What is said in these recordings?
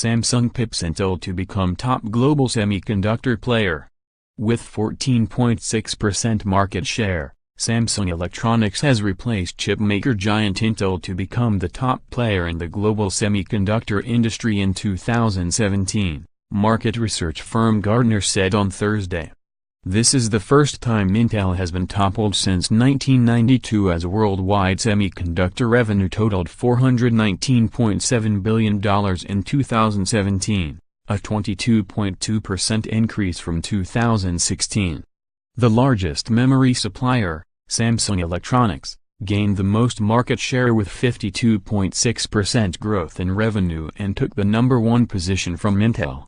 Samsung pips Intel to become top global semiconductor player. With 14.6% market share, Samsung Electronics has replaced chipmaker giant Intel to become the top player in the global semiconductor industry in 2017, market research firm Gartner said on Thursday. This is the first time Intel has been toppled since 1992, as worldwide semiconductor revenue totaled $419.7 billion in 2017, a 22.2% increase from 2016. The largest memory supplier, Samsung Electronics, gained the most market share with 52.6% growth in revenue and took the #1 position from Intel.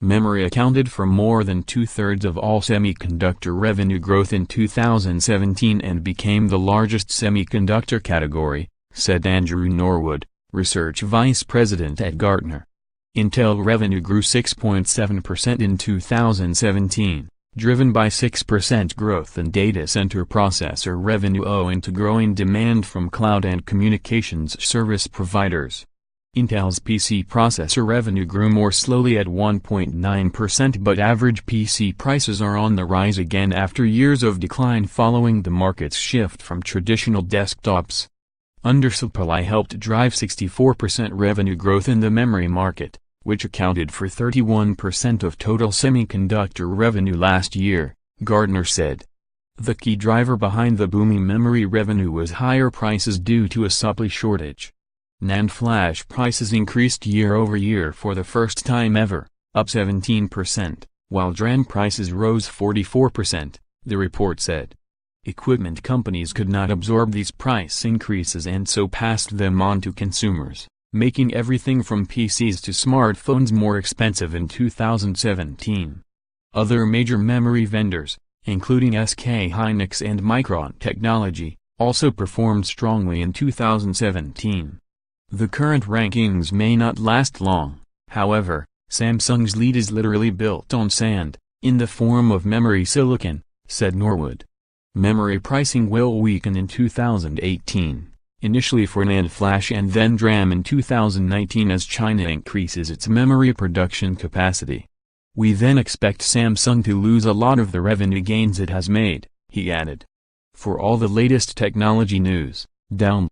Memory accounted for more than two-thirds of all semiconductor revenue growth in 2017 and became the largest semiconductor category, said Andrew Norwood, research vice president at Gartner. Intel revenue grew 6.7% in 2017, driven by 6% growth in data center processor revenue owing to growing demand from cloud and communications service providers. Intel's PC processor revenue grew more slowly at 1.9%, but average PC prices are on the rise again after years of decline following the market's shift from traditional desktops. Undersupply helped drive 64% revenue growth in the memory market, which accounted for 31% of total semiconductor revenue last year, Gartner said. The key driver behind the booming memory revenue was higher prices due to a supply shortage. NAND flash prices increased year-over-year for the first time ever, up 17%, while DRAM prices rose 44%, the report said. Equipment companies could not absorb these price increases and so passed them on to consumers, making everything from PCs to smartphones more expensive in 2017. Other major memory vendors, including SK Hynix and Micron Technology, also performed strongly in 2017. The current rankings may not last long, however. Samsung's lead is literally built on sand, in the form of memory silicon, said Norwood. Memory pricing will weaken in 2018, initially for NAND flash and then DRAM in 2019 as China increases its memory production capacity. We then expect Samsung to lose a lot of the revenue gains it has made, he added. For all the latest technology news, download